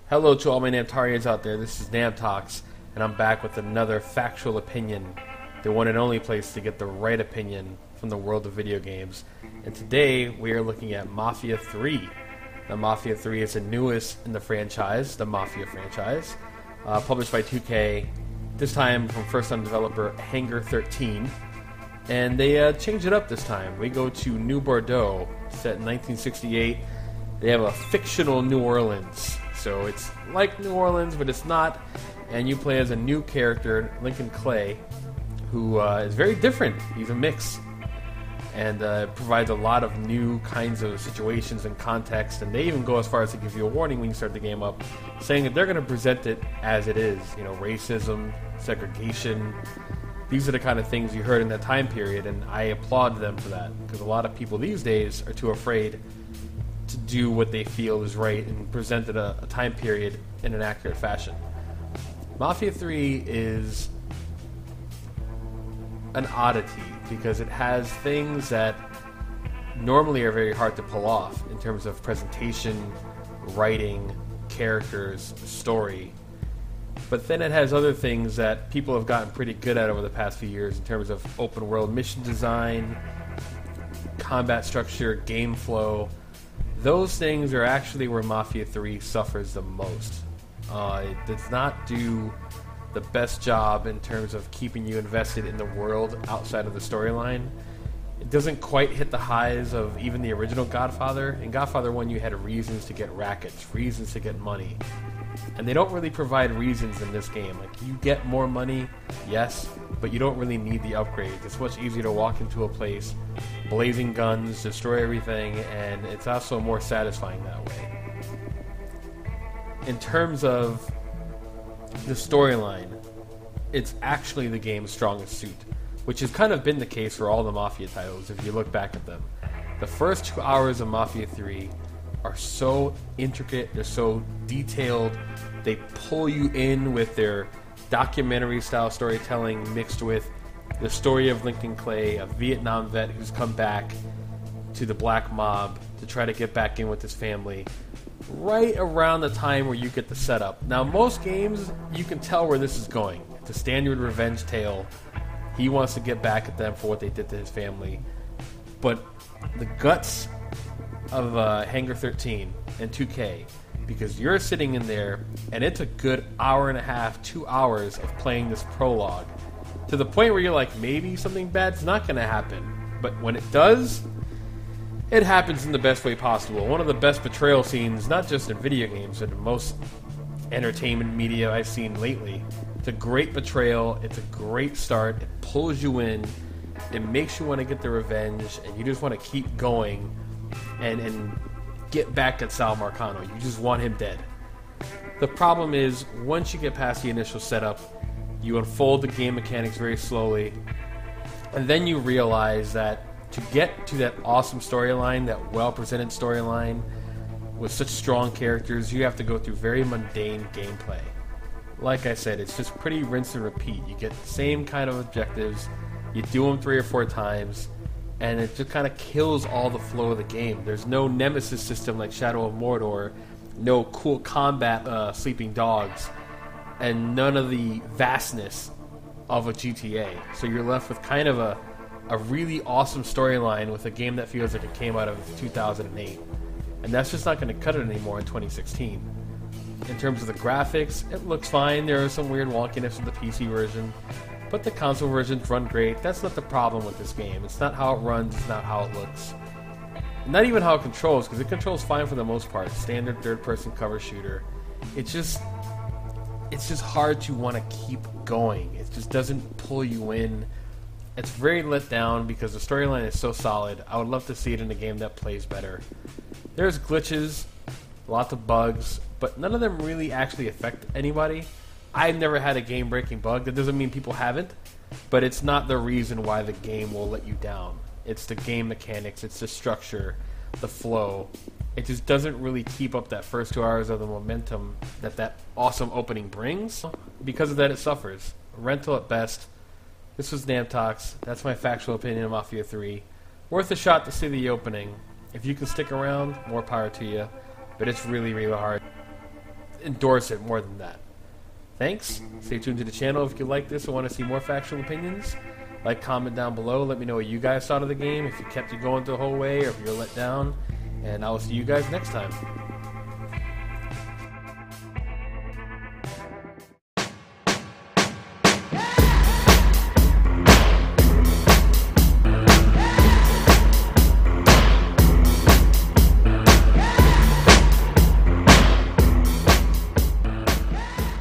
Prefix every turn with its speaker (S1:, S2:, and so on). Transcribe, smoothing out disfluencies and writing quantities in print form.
S1: Hello to all my Namtarians out there, this is Namtox, and I'm back with another factual opinion, the one and only place to get the right opinion from the world of video games. And today, we are looking at Mafia 3. Now, Mafia 3 is the newest in the franchise, the Mafia franchise, published by 2K, this time from first-time developer Hangar13. And they changed it up this time. We go to New Bordeaux, set in 1968. They have a fictional New Orleans. So it's like New Orleans, but it's not. And you play as a new character, Lincoln Clay, who is very different. He's a mix. And provides a lot of new kinds of situations and context. And they even go as far as to give you a warning when you start the game up, saying that they're going to present it as it is. You know, racism, segregation. These are the kind of things you heard in that time period, and I applaud them for that. Because a lot of people these days are too afraid to do what they feel is right and present it a time period in an accurate fashion. Mafia 3 is an oddity because it has things that normally are very hard to pull off in terms of presentation, writing, characters, story. But then it has other things that people have gotten pretty good at over the past few years in terms of open world mission design, combat structure, game flow. Those things are actually where Mafia 3 suffers the most. It does not do the best job in terms of keeping you invested in the world outside of the storyline. It doesn't quite hit the highs of even the original Godfather. In Godfather 1 you had reasons to get rackets, reasons to get money. And they don't really provide reasons in this game. Like, you get more money, yes, but you don't really need the upgrades. It's much easier to walk into a place, blazing guns, destroy everything, and it's also more satisfying that way. In terms of the storyline, it's actually the game's strongest suit, which has kind of been the case for all the Mafia titles if you look back at them. The first 2 hours of Mafia 3 are so intricate, they're so detailed, they pull you in with their documentary style storytelling mixed with the story of Lincoln Clay, a Vietnam vet who's come back to the black mob to try to get back in with his family right around the time where you get the setup. Now, most games, you can tell where this is going. It's a standard revenge tale. He wants to get back at them for what they did to his family. But the guts of Hangar13 and 2K, because you're sitting in there and it's a good hour and a half, 2 hours of playing this prologue to the point where you're like, maybe something bad's not going to happen. But when it does, it happens in the best way possible. One of the best betrayal scenes, not just in video games, but in most entertainment media I've seen lately. It's a great betrayal. It's a great start. It pulls you in. It makes you want to get the revenge, and you just want to keep going and get back at Sal Marcano. You just want him dead. The problem is, once you get past the initial setup, you unfold the game mechanics very slowly, and then you realize that to get to that awesome storyline, that well-presented storyline, with such strong characters, you have to go through very mundane gameplay. Like I said, it's just pretty rinse and repeat. You get the same kind of objectives, you do them 3 or 4 times, and it just kind of kills all the flow of the game. There's no nemesis system like Shadow of Mordor, no cool combat sleeping dogs, and none of the vastness of a GTA. So you're left with kind of a really awesome storyline with a game that feels like it came out of 2008. And that's just not going to cut it anymore in 2016. In terms of the graphics, it looks fine. There are some weird wonkiness with the PC version, but the console versions run great. That's not the problem with this game. It's not how it runs, it's not how it looks. Not even how it controls, because it controls fine for the most part. Standard third-person cover shooter. It's just hard to want to keep going. It just doesn't pull you in. It's very let down because the storyline is so solid. I would love to see it in a game that plays better. There's glitches, lots of bugs, but none of them really actually affect anybody. I've never had a game-breaking bug. That doesn't mean people haven't, but it's not the reason why the game will let you down. It's the game mechanics, it's the structure, the flow. It just doesn't really keep up that first 2 hours of the momentum that awesome opening brings. Because of that, it suffers. Rental at best. This was Namtox. That's my factual opinion of Mafia 3. Worth a shot to see the opening. If you can stick around, more power to you. But it's really, really hard. endorse it more than that. Thanks. Stay tuned to the channel if you like this or want to see more factual opinions. Like, comment down below. Let me know what you guys thought of the game, if it kept you going the whole way or if you're let down. And I will see you guys next time.